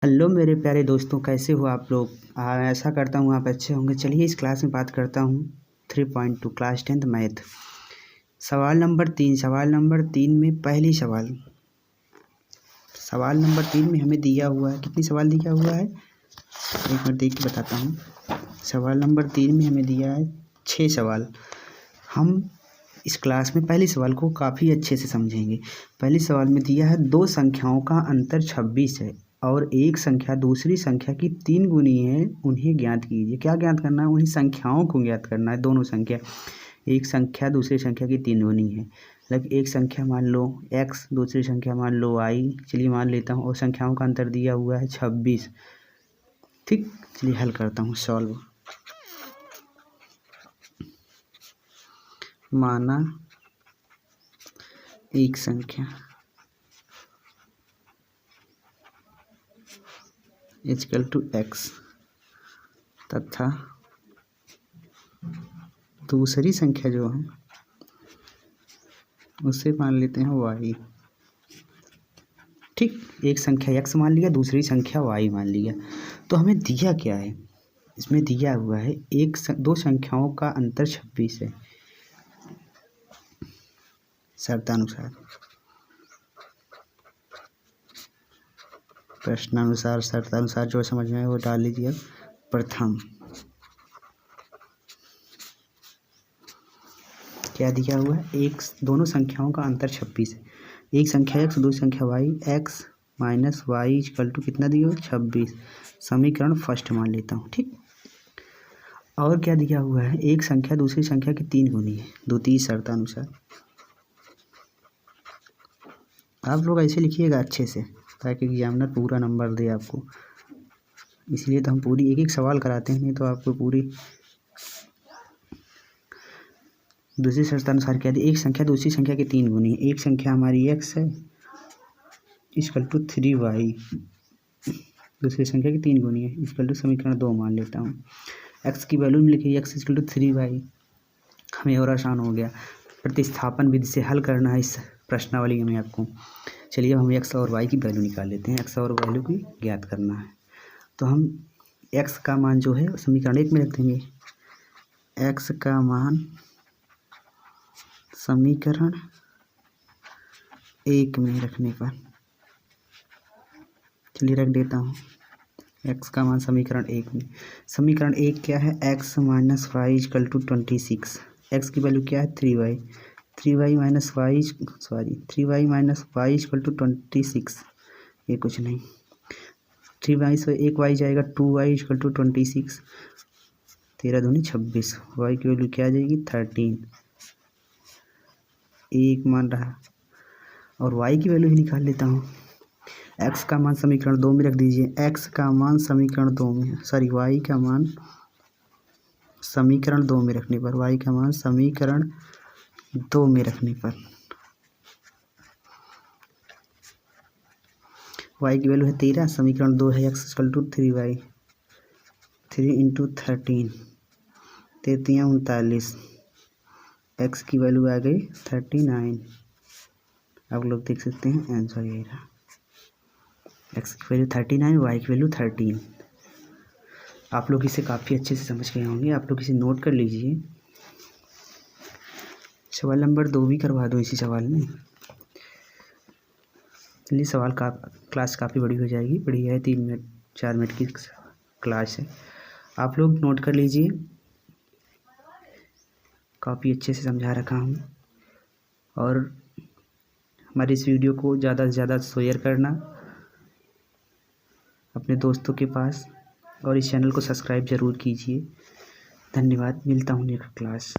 Hello मेरे प्यारे दोस्तों, कैसे हो आप लोग। ऐसा करता हूँ आप अच्छे होंगे। चलिए इस क्लास में बात करता हूँ 3.2 क्लास 10th मैथ। सवाल नंबर 3 में पहली सवाल नंबर 3 में हमें दिया हुआ है, कितनी सवाल दिया हुआ है एक बार देख के बताता हूँ। सवाल नंबर 3 में हमें दिया है 6 सवाल। हम इस क्लास में पहले सवाल को काफ़ी अच्छे से समझेंगे। पहले सवाल में दिया है दो संख्याओं का अंतर 26 है और एक संख्या दूसरी संख्या की 3 गुनी है, उन्हें ज्ञात कीजिए। क्या ज्ञात करना है? उन्हीं संख्याओं को ज्ञात करना है। दोनों संख्या, एक संख्या दूसरी संख्या की 3 गुनी है। लाइक एक संख्या मान लो x, दूसरी संख्या मान लो y। चलिए मान लेता हूँ और संख्याओं का अंतर दिया हुआ है 26। ठीक, चलिए हल करता हूँ। सॉल्व। माना एक संख्या इक्वल टू x तथा दूसरी संख्या जो है उसे मान लेते हैं y। ठीक, एक संख्या x मान लिया, दूसरी संख्या y मान लिया। तो हमें दिया क्या है? इसमें दिया हुआ है दो संख्याओं का अंतर 26 है शर्तानुसार। प्रश्नानुसार शर्तानुसार जो समझ में आए वो डाल लीजिए। प्रथम क्या दिया हुआ है? दोनों संख्याओं का अंतर 26 है। एक संख्या x, दूसरी संख्या y। x minus y equal to कितना दिया हुआ? 26। समीकरण फर्स्ट मान लेता हूँ। ठीक, और क्या दिया हुआ है? एक संख्या दूसरी संख्या की 3 गुनी है, द्वितीय शर्तानुसार। आप लोग ऐसे लिखिएगा अच्छे से ताकि एग्जामिनर पूरा नंबर दे आपको। इसलिए तो हम पूरी एक एक सवाल कराते हैं, नहीं तो आपको पूरी। दूसरी शर्तानुसार क्या दिया? एक संख्या दूसरी संख्या की 3 गुनी है। एक संख्या हमारी x है इक्वल टू 3y, दूसरी संख्या की 3 गुनी है इक्वल टू समीकरण 2 मान लेता हूँ। x की वैल्यू में लिखिए x इक्वल टू 3y। हमें और आसान हो गया। प्रतिस्थापन विधि से हल करना है इस प्रश्नावली में आपको। चलिए अब हम x और y की वैल्यू निकाल लेते हैं। x और वैल्यू की ज्ञात करना है तो हम x का मान जो है समीकरण 1 में रख देंगे। x का मान समीकरण 1 में रखने पर, चलिए रख देता हूँ x का मान समीकरण 1 में। समीकरण 1 क्या है? x minus y equal to 26। x की वैल्यू क्या है? 3y। 3y minus y equal to 26। ये कुछ नहीं, 3y से एक y जाएगा, 2y इक्वल टू 26। 13 दूनी 26। y की वैल्यू क्या आ जाएगी? 13। एक मान रहा और y की वैल्यू ही निकाल लेता हूँ। x का मान समीकरण 2 में रख दीजिए। x का मान समीकरण 2 में, सॉरी y का मान समीकरण 2 में रखने पर, y का मान समीकरण 2 में रखने पर y की वैल्यू है 13, समीकरण 2 है x equal to 3y। 3 into 13, 39। x की वैल्यू आ गई 39। आप लोग देख सकते हैं आंसर यही रहा। x की वैल्यू 39, y की वैल्यू 13। आप लोग इसे काफ़ी अच्छे से समझ गए होंगे। आप लोग इसे नोट कर लीजिए। सवाल नंबर 2 भी करवा दो इसी सवाल में। चलिए सवाल का क्लास काफ़ी बड़ी हो जाएगी। बड़ी है, 3 मिनट 4 मिनट की क्लास है। आप लोग नोट कर लीजिए। काफ़ी अच्छे से समझा रखा हूँ। और हमारे इस वीडियो को ज़्यादा से ज़्यादा शेयर करना अपने दोस्तों के पास, और इस चैनल को सब्सक्राइब ज़रूर कीजिए। धन्यवाद। मिलता हूँ नेक्स्ट क्लास।